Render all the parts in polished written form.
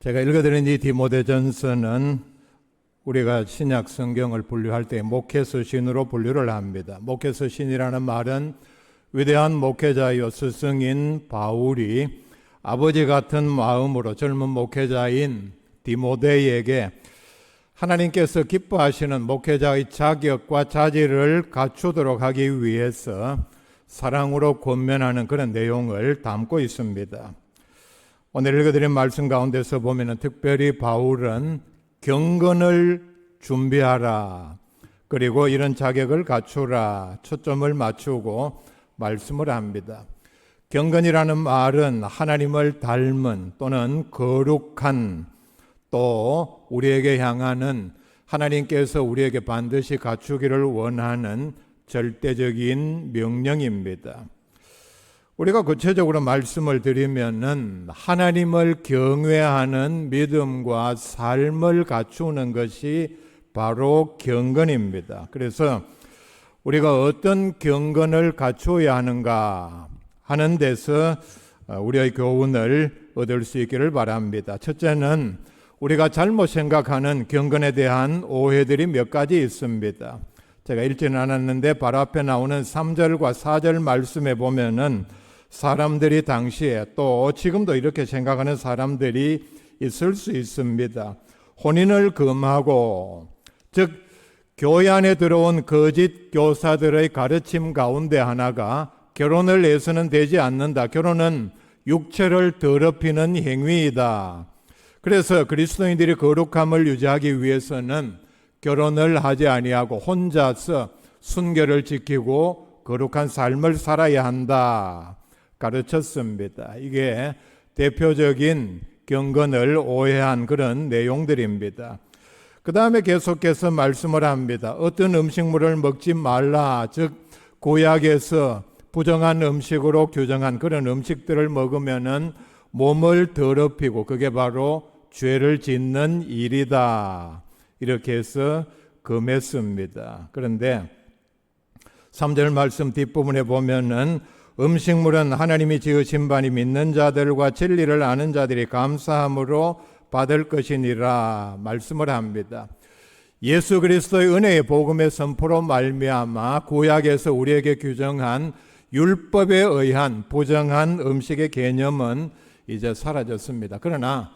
제가 읽어드린 이 디모데전서는 우리가 신약 성경을 분류할 때 목회서신으로 분류를 합니다. 목회서신이라는 말은 위대한 목회자요 스승인 바울이 아버지 같은 마음으로 젊은 목회자인 디모데에게 하나님께서 기뻐하시는 목회자의 자격과 자질을 갖추도록 하기 위해서 사랑으로 권면하는 그런 내용을 담고 있습니다. 오늘 읽어드린 말씀 가운데서 보면 특별히 바울은 경건을 준비하라, 그리고 이런 자격을 갖추라 초점을 맞추고 말씀을 합니다. 경건이라는 말은 하나님을 닮은 또는 거룩한, 또 우리에게 향하는 하나님께서 우리에게 반드시 갖추기를 원하는 절대적인 명령입니다. 우리가 구체적으로 말씀을 드리면은 하나님을 경외하는 믿음과 삶을 갖추는 것이 바로 경건입니다. 그래서 우리가 어떤 경건을 갖추어야 하는가 하는 데서 우리의 교훈을 얻을 수 있기를 바랍니다. 첫째는 우리가 잘못 생각하는 경건에 대한 오해들이 몇 가지 있습니다. 제가 읽지는 않았는데 바로 앞에 나오는 3절과 4절 말씀에 보면은 사람들이 당시에 또 지금도 이렇게 생각하는 사람들이 있을 수 있습니다. 혼인을 금하고, 즉 교회 안에 들어온 거짓 교사들의 가르침 가운데 하나가 결혼을 해서는 되지 않는다. 결혼은 육체를 더럽히는 행위이다. 그래서 그리스도인들이 거룩함을 유지하기 위해서는 결혼을 하지 아니하고 혼자서 순결을 지키고 거룩한 삶을 살아야 한다 가르쳤습니다. 이게 대표적인 경건을 오해한 그런 내용들입니다. 그 다음에 계속해서 말씀을 합니다. 어떤 음식물을 먹지 말라, 즉 구약에서 부정한 음식으로 규정한 그런 음식들을 먹으면은 몸을 더럽히고 그게 바로 죄를 짓는 일이다, 이렇게 해서 금했습니다. 그런데 3절 말씀 뒷부분에 보면은 음식물은 하나님이 지으신 바니 믿는 자들과 진리를 아는 자들이 감사함으로 받을 것이니라 말씀을 합니다. 예수 그리스도의 은혜의 복음의 선포로 말미암아 구약에서 우리에게 규정한 율법에 의한 부정한 음식의 개념은 이제 사라졌습니다. 그러나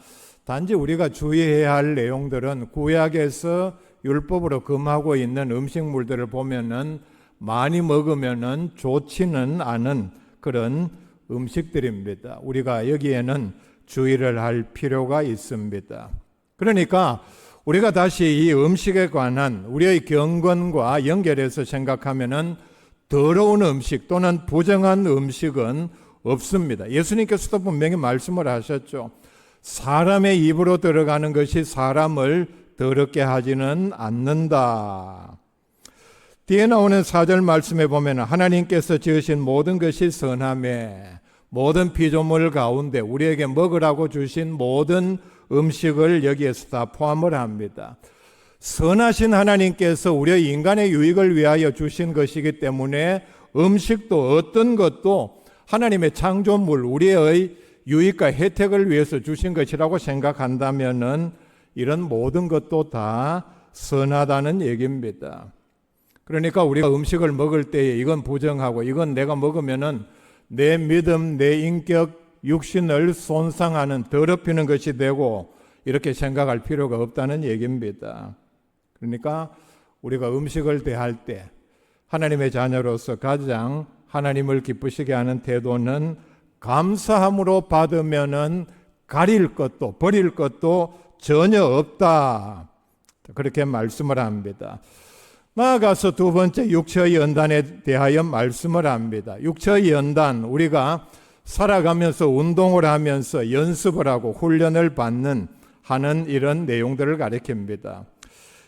단지 우리가 주의해야 할 내용들은 구약에서 율법으로 금하고 있는 음식물들을 보면은 많이 먹으면은 좋지는 않은 그런 음식들입니다. 우리가 여기에는 주의를 할 필요가 있습니다. 그러니까 우리가 다시 이 음식에 관한 우리의 경건과 연결해서 생각하면은 더러운 음식 또는 부정한 음식은 없습니다. 예수님께서도 분명히 말씀을 하셨죠. 사람의 입으로 들어가는 것이 사람을 더럽게 하지는 않는다. 뒤에 나오는 4절 말씀에 보면 하나님께서 지으신 모든 것이 선하매, 모든 피조물 가운데 우리에게 먹으라고 주신 모든 음식을 여기에서 다 포함을 합니다. 선하신 하나님께서 우리의 인간의 유익을 위하여 주신 것이기 때문에 음식도 어떤 것도 하나님의 창조물, 우리의 유익과 혜택을 위해서 주신 것이라고 생각한다면은 이런 모든 것도 다 선하다는 얘기입니다. 그러니까 우리가 음식을 먹을 때에 이건 부정하고 이건 내가 먹으면은 내 믿음, 내 인격, 육신을 손상하는, 더럽히는 것이 되고 이렇게 생각할 필요가 없다는 얘기입니다. 그러니까 우리가 음식을 대할 때 하나님의 자녀로서 가장 하나님을 기쁘시게 하는 태도는 감사함으로 받으면은 가릴 것도 버릴 것도 전혀 없다, 그렇게 말씀을 합니다. 나아가서 두 번째 육체의 연단에 대하여 말씀을 합니다. 육체의 연단, 우리가 살아가면서 운동을 하면서 연습을 하고 훈련을 하는 이런 내용들을 가리킵니다.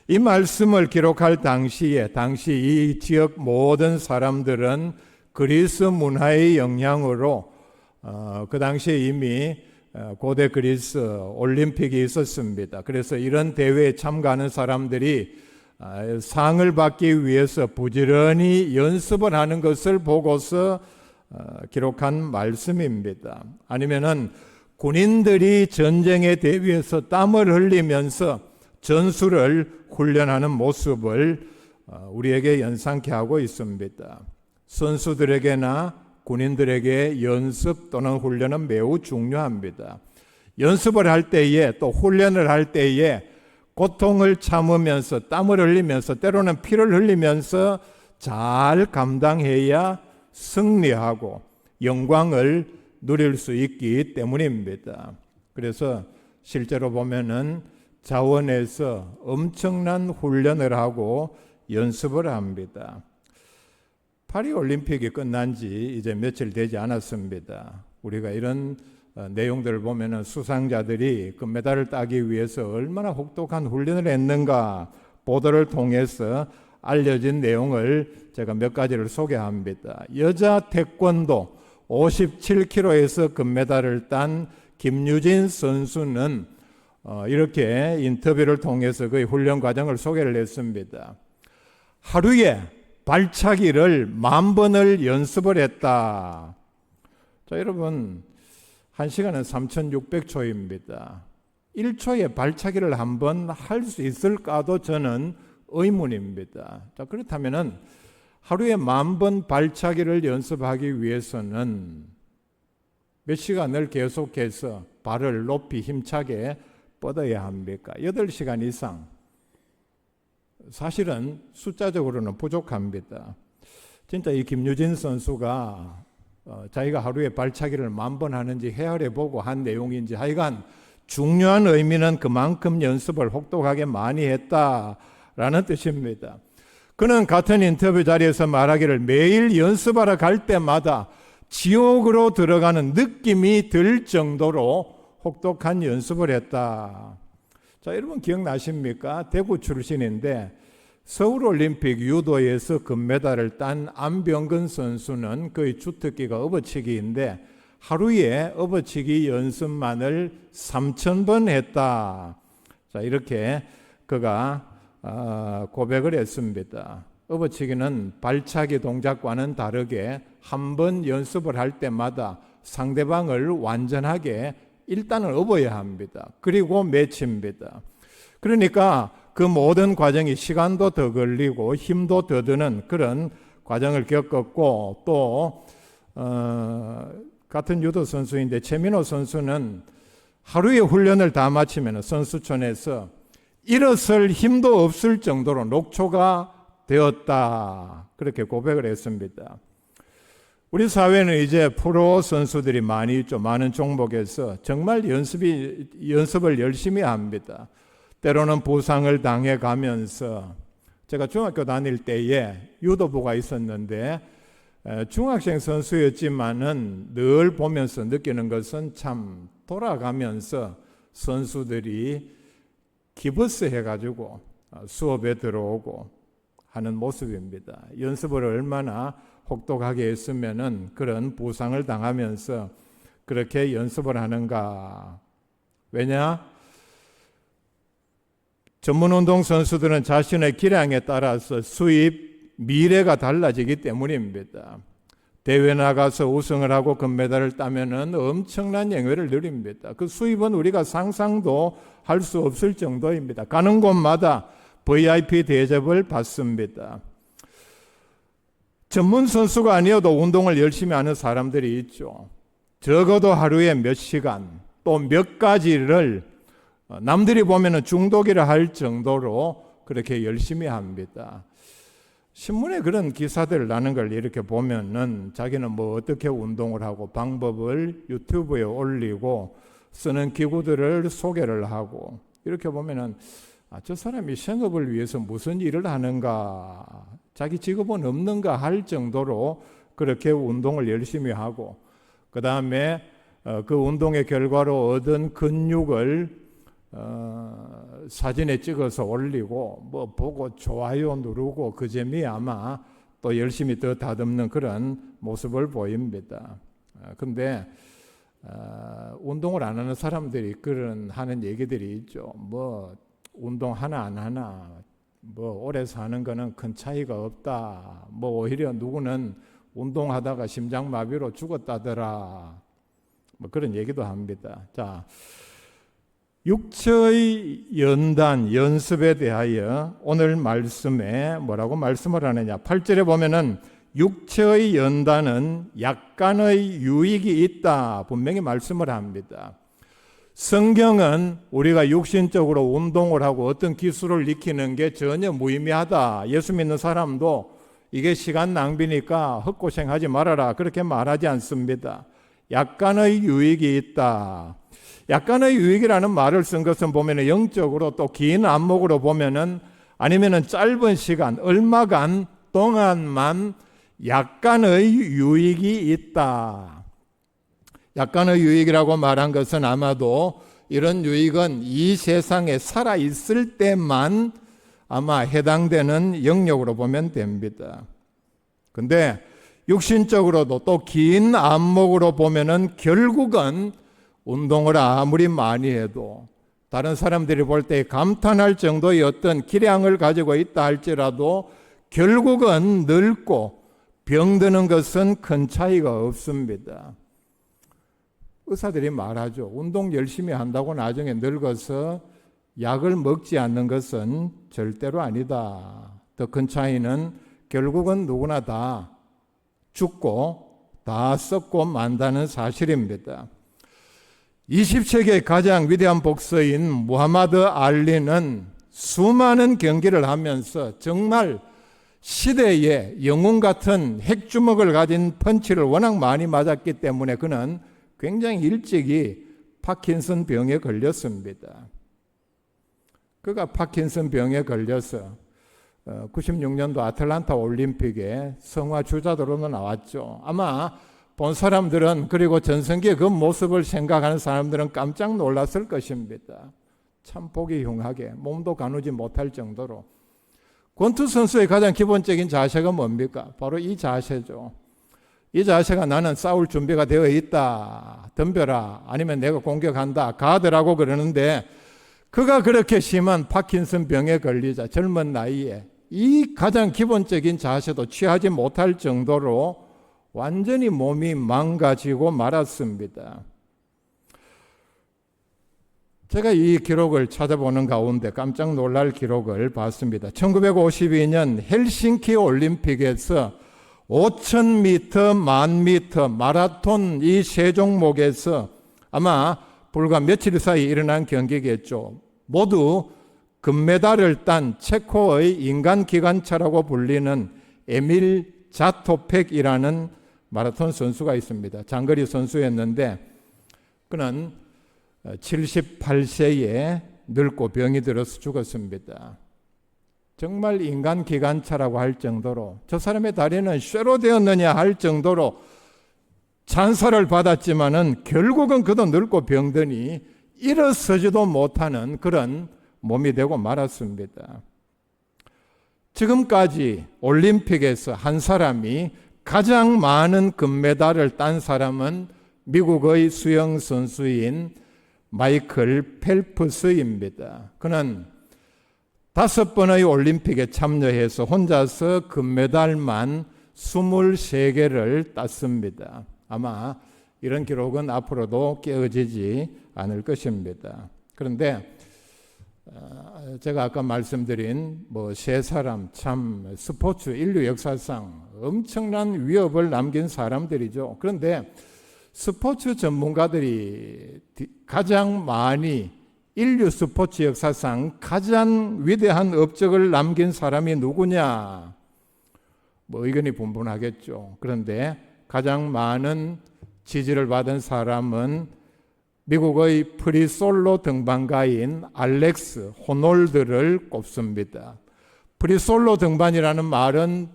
이 말씀을 기록할 당시 이 지역 모든 사람들은 그리스 문화의 영향으로 그 당시에 이미 고대 그리스 올림픽이 있었습니다. 그래서 이런 대회에 참가하는 사람들이 상을 받기 위해서 부지런히 연습을 하는 것을 보고서 기록한 말씀입니다. 아니면은 군인들이 전쟁에 대비해서 땀을 흘리면서 전술을 훈련하는 모습을 우리에게 연상케 하고 있습니다. 선수들에게나 군인들에게 연습 또는 훈련은 매우 중요합니다. 연습을 할 때에 또 훈련을 할 때에 고통을 참으면서 땀을 흘리면서 때로는 피를 흘리면서 잘 감당해야 승리하고 영광을 누릴 수 있기 때문입니다. 그래서 실제로 보면은 자원에서 엄청난 훈련을 하고 연습을 합니다. 파리 올림픽이 끝난 지 이제 며칠 되지 않았습니다. 우리가 이런 내용들을 보면은 수상자들이 금메달을 따기 위해서 얼마나 혹독한 훈련을 했는가 보도를 통해서 알려진 내용을 제가 몇 가지를 소개합니다. 여자 태권도 57kg에서 금메달을 딴 김유진 선수는 이렇게 인터뷰를 통해서 그의 훈련 과정을 소개를 했습니다. 하루에 발차기를 10,000번을 연습을 했다. 자, 여러분, 1시간은 3,600초입니다. 1초에 발차기를 한 번 할 수 있을까도 저는 의문입니다. 자, 그렇다면은 하루에 10,000번 발차기를 연습하기 위해서는 몇 시간을 계속해서 발을 높이 힘차게 뻗어야 합니까? 8시간 이상. 사실은 숫자적으로는 부족합니다. 진짜 이 김유진 선수가 자기가 하루에 발차기를 10,000번 하는지 헤아려보고 한 내용인지 하여간 중요한 의미는 그만큼 연습을 혹독하게 많이 했다라는 뜻입니다. 그는 같은 인터뷰 자리에서 말하기를 매일 연습하러 갈 때마다 지옥으로 들어가는 느낌이 들 정도로 혹독한 연습을 했다. 자, 여러분 기억나십니까? 대구 출신인데 서울올림픽 유도에서 금메달을 딴 안병근 선수는 그의 주특기가 업어치기인데 하루에 업어치기 연습만을 3,000번 했다. 자, 이렇게 그가 고백을 했습니다. 업어치기는 발차기 동작과는 다르게 한 번 연습을 할 때마다 상대방을 완전하게 일단은 업어야 합니다. 그리고 매칩니다. 그러니까 그 모든 과정이 시간도 더 걸리고 힘도 더 드는 그런 과정을 겪었고 또 같은 유도 선수인데 최민호 선수는 하루의 훈련을 다 마치면 선수촌에서 일어설 힘도 없을 정도로 녹초가 되었다. 그렇게 고백을 했습니다. 우리 사회는 이제 프로 선수들이 많이 있죠. 많은 종목에서 정말 연습을 열심히 합니다. 때로는 부상을 당해 가면서 제가 중학교 다닐 때에 유도부가 있었는데 중학생 선수였지만은 늘 보면서 느끼는 것은 참 돌아가면서 선수들이 기버스 해가지고 수업에 들어오고 하는 모습입니다. 연습을 얼마나 혹독하게 했으면은 그런 부상을 당하면서 그렇게 연습을 하는가? 왜냐? 전문운동 선수들은 자신의 기량에 따라서 수입, 미래가 달라지기 때문입니다. 대회 나가서 우승을 하고 금메달을 따면은 엄청난 영예를 누립니다. 그 수입은 우리가 상상도 할 수 없을 정도입니다. 가는 곳마다 VIP 대접을 받습니다. 전문 선수가 아니어도 운동을 열심히 하는 사람들이 있죠. 적어도 하루에 몇 시간 또 몇 가지를 남들이 보면은 중독이라 할 정도로 그렇게 열심히 합니다. 신문에 그런 기사들 나는 걸 이렇게 보면은 자기는 뭐 어떻게 운동을 하고 방법을 유튜브에 올리고 쓰는 기구들을 소개를 하고 이렇게 보면은 저 사람이 생업을 위해서 무슨 일을 하는가, 자기 직업은 없는가 할 정도로 그렇게 운동을 열심히 하고 그 다음에 그 운동의 결과로 얻은 근육을 사진에 찍어서 올리고 뭐 보고 좋아요 누르고 그 재미에 아마 또 열심히 더 다듬는 그런 모습을 보입니다. 근데 운동을 안 하는 사람들이 그런 하는 얘기들이 있죠. 뭐 운동 하나 안 하나 뭐 오래 사는 거는 큰 차이가 없다. 뭐 오히려 누구는 운동하다가 심장마비로 죽었다더라. 뭐 그런 얘기도 합니다. 자, 육체의 연단, 연습에 대하여 오늘 말씀에 뭐라고 말씀을 하느냐. 8절에 보면은 육체의 연단은 약간의 유익이 있다. 분명히 말씀을 합니다. 성경은 우리가 육신적으로 운동을 하고 어떤 기술을 익히는 게 전혀 무의미하다. 예수 믿는 사람도 이게 시간 낭비니까 헛고생하지 말아라. 그렇게 말하지 않습니다. 약간의 유익이 있다. 약간의 유익이라는 말을 쓴 것은 보면 영적으로 또 긴 안목으로 보면은 아니면은 짧은 시간, 얼마간 동안만 약간의 유익이 있다. 약간의 유익이라고 말한 것은 아마도 이런 유익은 이 세상에 살아 있을 때만 아마 해당되는 영역으로 보면 됩니다. 근데 육신적으로도 또 긴 안목으로 보면은 결국은 운동을 아무리 많이 해도 다른 사람들이 볼 때 감탄할 정도의 어떤 기량을 가지고 있다 할지라도 결국은 늙고 병드는 것은 큰 차이가 없습니다. 의사들이 말하죠. 운동 열심히 한다고 나중에 늙어서 약을 먹지 않는 것은 절대로 아니다. 더 큰 차이는 결국은 누구나 다 죽고 다 썩고 만다는 사실입니다. 20세기의 가장 위대한 복서인 무하마드 알리는 수많은 경기를 하면서 정말 시대에 영웅 같은 핵주먹을 가진 펀치를 워낙 많이 맞았기 때문에 그는 굉장히 일찍이 파킨슨 병에 걸렸습니다. 그가 파킨슨 병에 걸려서 96년도 아틀란타 올림픽에 성화 주자들로는 나왔죠. 아마 본 사람들은 그리고 전성기의 그 모습을 생각하는 사람들은 깜짝 놀랐을 것입니다. 참 보기 흉하게 몸도 가누지 못할 정도로. 권투 선수의 가장 기본적인 자세가 뭡니까? 바로 이 자세죠. 이 자세가 나는 싸울 준비가 되어 있다. 덤벼라. 아니면 내가 공격한다. 가드라고 그러는데 그가 그렇게 심한 파킨슨 병에 걸리자 젊은 나이에 이 가장 기본적인 자세도 취하지 못할 정도로 완전히 몸이 망가지고 말았습니다. 제가 이 기록을 찾아보는 가운데 깜짝 놀랄 기록을 봤습니다. 1952년 헬싱키 올림픽에서 5,000m, 10,000m, 마라톤 이 세 종목에서 아마 불과 며칠 사이 일어난 경기겠죠. 모두 금메달을 딴 체코의 인간기관차라고 불리는 에밀 자토펙이라는 마라톤 선수가 있습니다. 장거리 선수였는데 그는 78세에 늙고 병이 들어서 죽었습니다. 정말 인간기관차라고 할 정도로 저 사람의 다리는 쇠로 되었느냐 할 정도로 찬사를 받았지만은 결국은 그도 늙고 병드니 일어서지도 못하는 그런 몸이 되고 말았습니다. 지금까지 올림픽에서 한 사람이 가장 많은 금메달을 딴 사람은 미국의 수영 선수인 마이클 펠프스입니다. 그는 5번의 올림픽에 참여해서 혼자서 금메달만 23개를 땄습니다. 아마 이런 기록은 앞으로도 깨어지지 않을 것입니다. 그런데 제가 아까 말씀드린 세 사람 참 스포츠 인류 역사상 엄청난 위협을 남긴 사람들이죠. 그런데 스포츠 전문가들이 가장 많이 인류 스포츠 역사상 가장 위대한 업적을 남긴 사람이 누구냐? 의견이 분분하겠죠. 그런데 가장 많은 지지를 받은 사람은 미국의 프리솔로 등반가인 알렉스 호놀드를 꼽습니다. 프리솔로 등반이라는 말은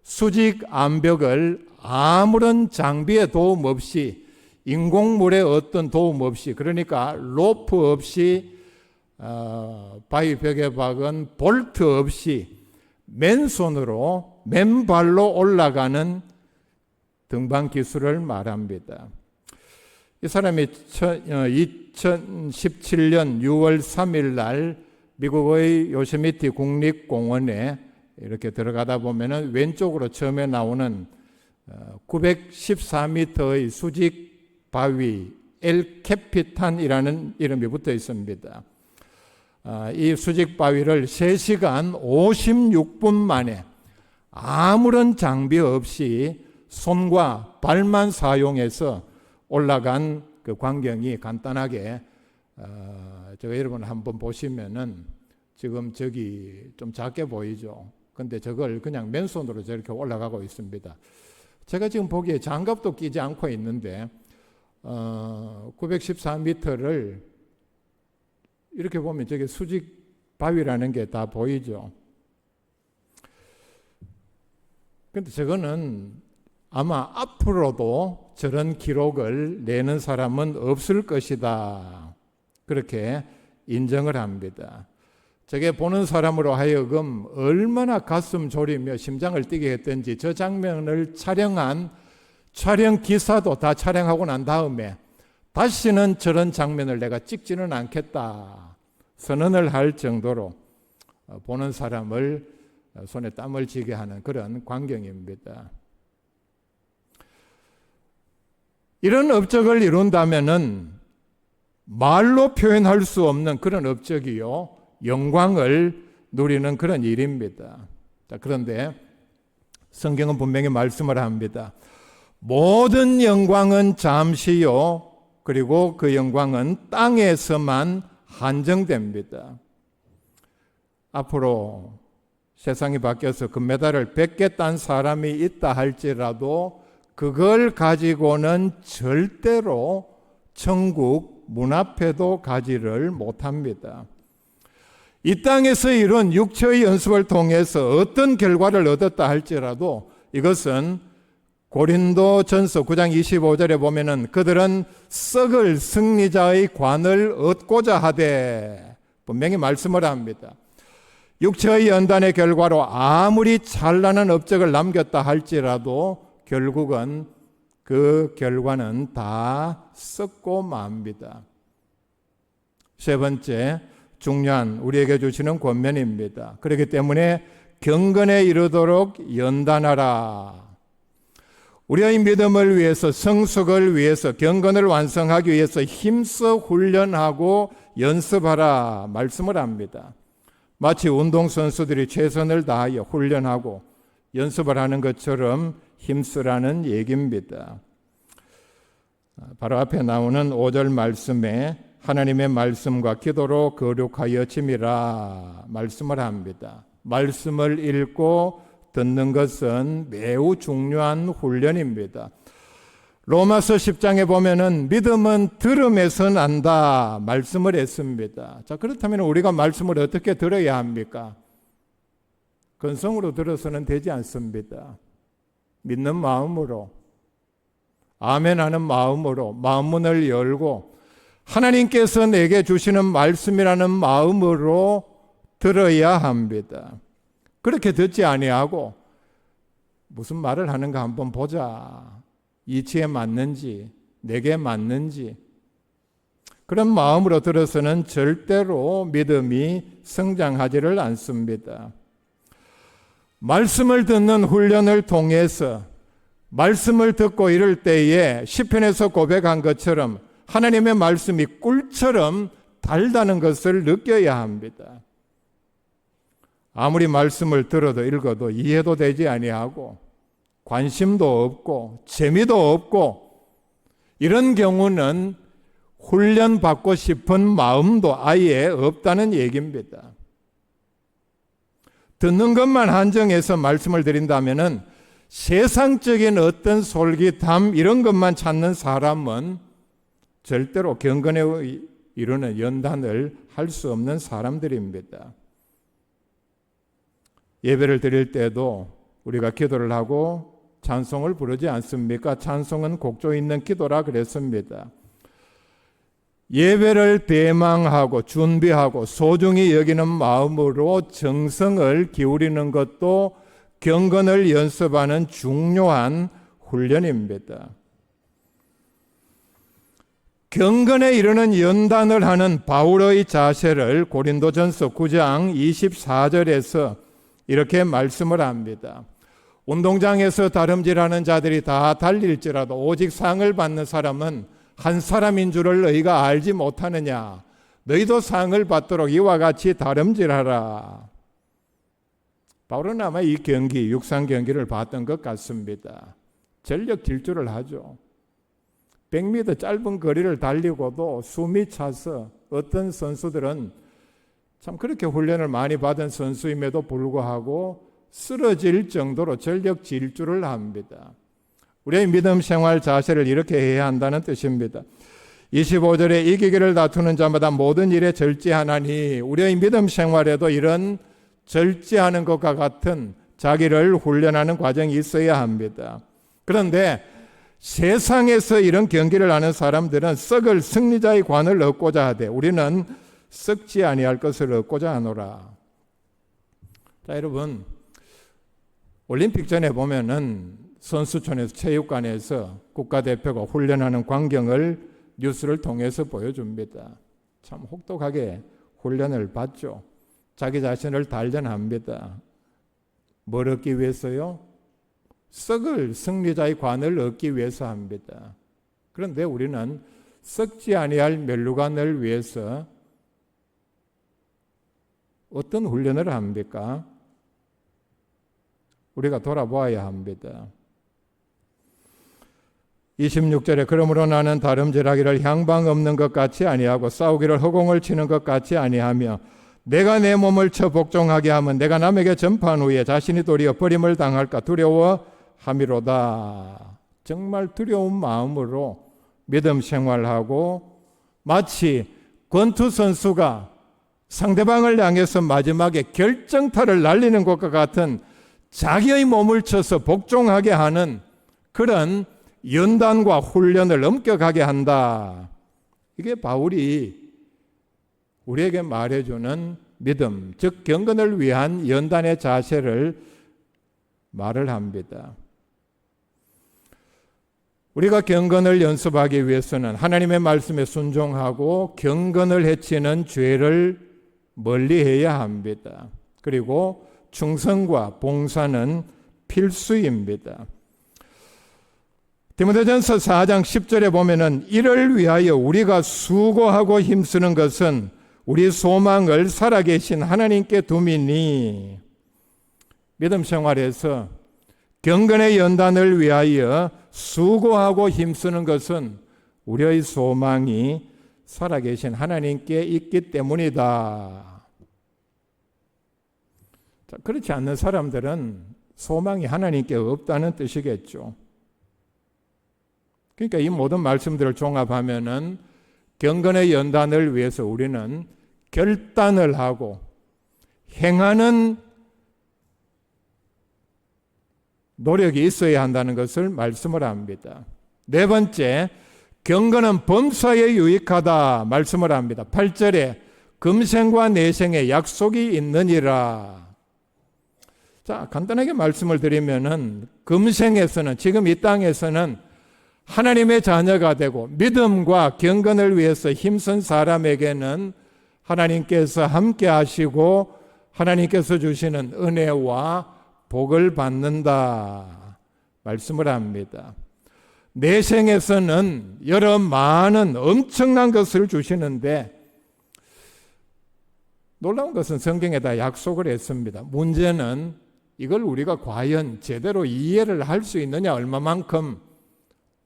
수직 암벽을 아무런 장비의 도움 없이 인공물의 어떤 도움 없이 그러니까 로프 없이 바위벽에 박은 볼트 없이 맨손으로 맨발로 올라가는 등반 기술을 말합니다. 이 사람이 2017년 6월 3일 날 미국의 요세미티 국립공원에 이렇게 들어가다 보면은 왼쪽으로 처음에 나오는 914m의 수직 바위 엘 캐피탄이라는 이름이 붙어 있습니다. 이 수직 바위를 3시간 56분 만에 아무런 장비 없이 손과 발만 사용해서 올라간 그 광경이 간단하게 여러분 한번 보시면은 지금 저기 좀 작게 보이죠. 근데 저걸 그냥 맨손으로 저렇게 올라가고 있습니다. 제가 지금 보기에 장갑도 끼지 않고 있는데 914m를 이렇게 보면 저게 수직 바위라는 게 다 보이죠. 근데 저거는 아마 앞으로도 저런 기록을 내는 사람은 없을 것이다. 그렇게 인정을 합니다. 저게 보는 사람으로 하여금 얼마나 가슴 졸이며 심장을 뛰게 했던지 저 장면을 촬영한 촬영 기사도 다 촬영하고 난 다음에 다시는 저런 장면을 내가 찍지는 않겠다 선언을 할 정도로 보는 사람을 손에 땀을 쥐게 하는 그런 광경입니다. 이런 업적을 이룬다면은 말로 표현할 수 없는 그런 업적이요, 영광을 누리는 그런 일입니다. 자, 그런데 성경은 분명히 말씀을 합니다. 모든 영광은 잠시요, 그리고 그 영광은 땅에서만 한정됩니다. 앞으로 세상이 바뀌어서 금메달을 100개 딴 사람이 있다 할지라도 그걸 가지고는 절대로 천국 문 앞에도 가지를 못합니다. 이 땅에서 이룬 육체의 연습을 통해서 어떤 결과를 얻었다 할지라도 이것은 고린도전서 9장 25절에 보면은 그들은 썩을 승리자의 관을 얻고자 하되 분명히 말씀을 합니다. 육체의 연단의 결과로 아무리 찬란한 업적을 남겼다 할지라도 결국은 그 결과는 다 썩고 맙니다. 세 번째, 중요한 우리에게 주시는 권면입니다. 그렇기 때문에 경건에 이르도록 연단하라. 우리의 믿음을 위해서, 성숙을 위해서, 경건을 완성하기 위해서 힘써 훈련하고 연습하라 말씀을 합니다. 마치 운동선수들이 최선을 다하여 훈련하고 연습을 하는 것처럼 힘쓰라는 얘기입니다. 바로 앞에 나오는 5절 말씀에 하나님의 말씀과 기도로 거룩하여 짐이라 말씀을 합니다. 말씀을 읽고 듣는 것은 매우 중요한 훈련입니다. 로마서 10장에 보면은 믿음은 들음에서 난다 말씀을 했습니다. 자, 그렇다면 우리가 말씀을 어떻게 들어야 합니까? 근성으로 들어서는 되지 않습니다. 믿는 마음으로, 아멘하는 마음으로 마음문을 열고 하나님께서 내게 주시는 말씀이라는 마음으로 들어야 합니다. 그렇게 듣지 아니하고 무슨 말을 하는가 한번 보자. 이치에 맞는지, 내게 맞는지. 그런 마음으로 들어서는 절대로 믿음이 성장하지를 않습니다. 말씀을 듣는 훈련을 통해서 말씀을 듣고 이럴 때에 시편에서 고백한 것처럼 하나님의 말씀이 꿀처럼 달다는 것을 느껴야 합니다. 아무리 말씀을 들어도 읽어도 이해도 되지 아니하고 관심도 없고 재미도 없고 이런 경우는 훈련받고 싶은 마음도 아예 없다는 얘기입니다. 듣는 것만 한정해서 말씀을 드린다면은 세상적인 어떤 솔깃함 이런 것만 찾는 사람은 절대로 경건에 이르는 연단을 할 수 없는 사람들입니다. 예배를 드릴 때도 우리가 기도를 하고 찬송을 부르지 않습니까? 찬송은 곡조 있는 기도라 그랬습니다. 예배를 대망하고 준비하고 소중히 여기는 마음으로 정성을 기울이는 것도 경건을 연습하는 중요한 훈련입니다. 경건에 이르는 연단을 하는 바울의 자세를 고린도전서 9장 24절에서 이렇게 말씀을 합니다. 운동장에서 다름질하는 자들이 다 달릴지라도 오직 상을 받는 사람은 한 사람인 줄을 너희가 알지 못하느냐? 너희도 상을 받도록 이와 같이 다름질하라. 바울은 아마 이 경기, 육상 경기를 봤던 것 같습니다. 전력 질주를 하죠. 100m 짧은 거리를 달리고도 숨이 차서 어떤 선수들은 참 그렇게 훈련을 많이 받은 선수임에도 불구하고 쓰러질 정도로 전력 질주를 합니다. 우리의 믿음 생활 자세를 이렇게 해야 한다는 뜻입니다. 25절에 이기기를 다투는 자마다 모든 일에 절제하나니, 우리의 믿음 생활에도 이런 절제하는 것과 같은 자기를 훈련하는 과정이 있어야 합니다. 그런데 세상에서 이런 경기를 하는 사람들은 썩을 승리자의 관을 얻고자 하되 우리는 썩지 아니할 것을 얻고자 하노라. 자, 여러분, 올림픽 전에 보면은 선수촌에서 체육관에서 국가대표가 훈련하는 광경을 뉴스를 통해서 보여줍니다. 참 혹독하게 훈련을 받죠. 자기 자신을 단련합니다. 뭘 얻기 위해서요? 썩을 승리자의 관을 얻기 위해서 합니다. 그런데 우리는 썩지 아니할 면류관을 위해서 어떤 훈련을 합니까? 우리가 돌아보아야 합니다. 26절에 그러므로 나는 다름질하기를 향방 없는 것 같이 아니하고 싸우기를 허공을 치는 것 같이 아니하며 내가 내 몸을 쳐 복종하게 하면 내가 남에게 전파한 후에 자신이 도리어 버림을 당할까 두려워함이로다. 정말 두려운 마음으로 믿음 생활하고 마치 권투 선수가 상대방을 향해서 마지막에 결정타를 날리는 것과 같은 자기의 몸을 쳐서 복종하게 하는 그런 연단과 훈련을 엄격하게 한다. 이게 바울이 우리에게 말해주는 믿음, 즉 경건을 위한 연단의 자세를 말을 합니다. 우리가 경건을 연습하기 위해서는 하나님의 말씀에 순종하고 경건을 해치는 죄를 멀리해야 합니다. 그리고 충성과 봉사는 필수입니다. 디모데전서 4장 10절에 보면은 이를 위하여 우리가 수고하고 힘쓰는 것은 우리 소망을 살아계신 하나님께 둠이니. 믿음 생활에서 경건의 연단을 위하여 수고하고 힘쓰는 것은 우리의 소망이 살아계신 하나님께 있기 때문이다. 자, 그렇지 않는 사람들은 소망이 하나님께 없다는 뜻이겠죠. 그러니까 이 모든 말씀들을 종합하면은 경건의 연단을 위해서 우리는 결단을 하고 행하는 노력이 있어야 한다는 것을 말씀을 합니다. 네 번째, 경건은 범사에 유익하다 말씀을 합니다. 8절에 금생과 내생에 약속이 있느니라. 자, 간단하게 말씀을 드리면은 금생에서는, 지금 이 땅에서는 하나님의 자녀가 되고 믿음과 경건을 위해서 힘쓴 사람에게는 하나님께서 함께 하시고 하나님께서 주시는 은혜와 복을 받는다 말씀을 합니다. 내생에서는 여러 많은 엄청난 것을 주시는데 놀라운 것은 성경에 다 약속을 했습니다. 문제는 이걸 우리가 과연 제대로 이해를 할 수 있느냐, 얼마만큼.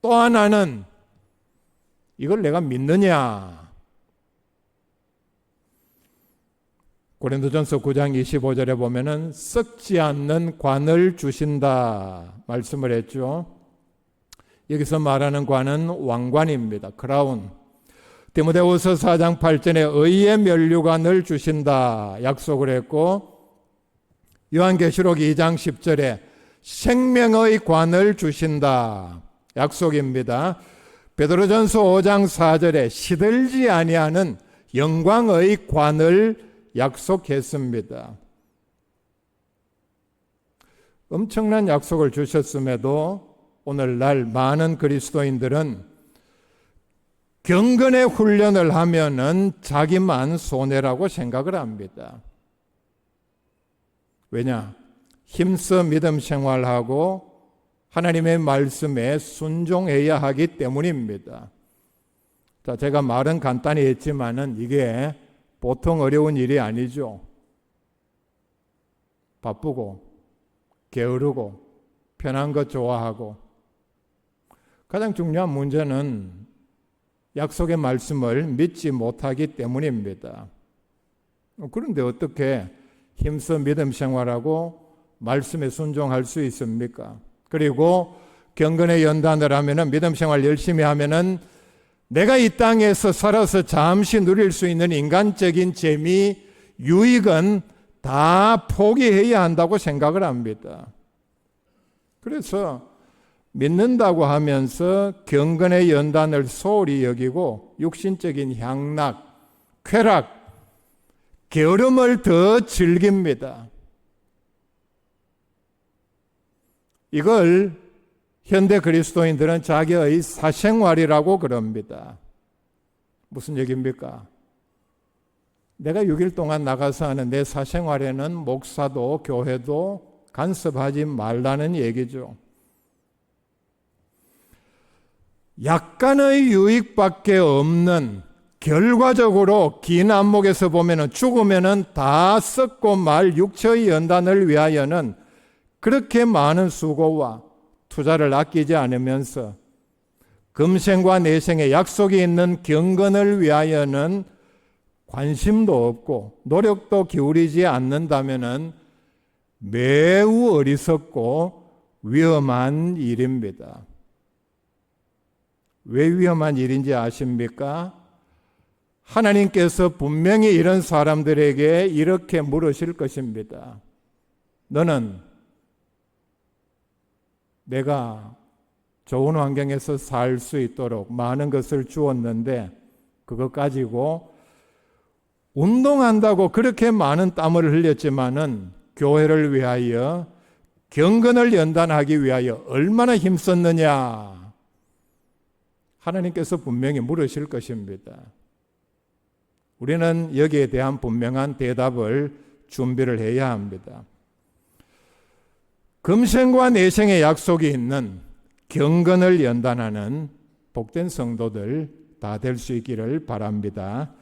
또 하나는 이걸 내가 믿느냐. 고린도전서 9장 25절에 보면은 썩지 않는 관을 주신다 말씀을 했죠. 여기서 말하는 관은 왕관입니다. 크라운. 디모데후서 4장 8절에 의의 면류관을 주신다 약속을 했고, 요한계시록 2장 10절에 생명의 관을 주신다 약속입니다. 베드로전서 5장 4절에 시들지 아니하는 영광의 관을 약속했습니다. 엄청난 약속을 주셨음에도 오늘날 많은 그리스도인들은 경건의 훈련을 하면은 자기만 손해라고 생각을 합니다. 왜냐? 힘써 믿음 생활하고 하나님의 말씀에 순종해야 하기 때문입니다. 자, 제가 말은 간단히 했지만은 이게 보통 어려운 일이 아니죠. 바쁘고 게으르고 편한 것 좋아하고 가장 중요한 문제는 약속의 말씀을 믿지 못하기 때문입니다. 그런데 어떻게 힘써 믿음 생활하고 말씀에 순종할 수 있습니까? 그리고 경건의 연단을 하면은 믿음 생활 열심히 하면은 내가 이 땅에서 살아서 잠시 누릴 수 있는 인간적인 재미, 유익은 다 포기해야 한다고 생각을 합니다. 그래서 믿는다고 하면서 경건의 연단을 소홀히 여기고 육신적인 향락, 쾌락, 게으름을 더 즐깁니다. 이걸 현대 그리스도인들은 자기의 사생활이라고 그럽니다. 무슨 얘기입니까? 내가 6일 동안 나가서 하는 내 사생활에는 목사도 교회도 간섭하지 말라는 얘기죠. 약간의 유익밖에 없는, 결과적으로 긴 안목에서 보면은 죽으면은 다 썩고 말 육체의 연단을 위하여는 그렇게 많은 수고와 투자를 아끼지 않으면서 금생과 내생의 약속이 있는 경건을 위하여는 관심도 없고 노력도 기울이지 않는다면은 매우 어리석고 위험한 일입니다. 왜 위험한 일인지 아십니까? 하나님께서 분명히 이런 사람들에게 이렇게 물으실 것입니다. 너는 내가 좋은 환경에서 살 수 있도록 많은 것을 주었는데 그것 가지고 운동한다고 그렇게 많은 땀을 흘렸지만은 교회를 위하여 경건을 연단하기 위하여 얼마나 힘썼느냐? 하나님께서 분명히 물으실 것입니다. 우리는 여기에 대한 분명한 대답을 준비를 해야 합니다. 금생과 내생의 약속이 있는 경건을 연단하는 복된 성도들 다 될 수 있기를 바랍니다.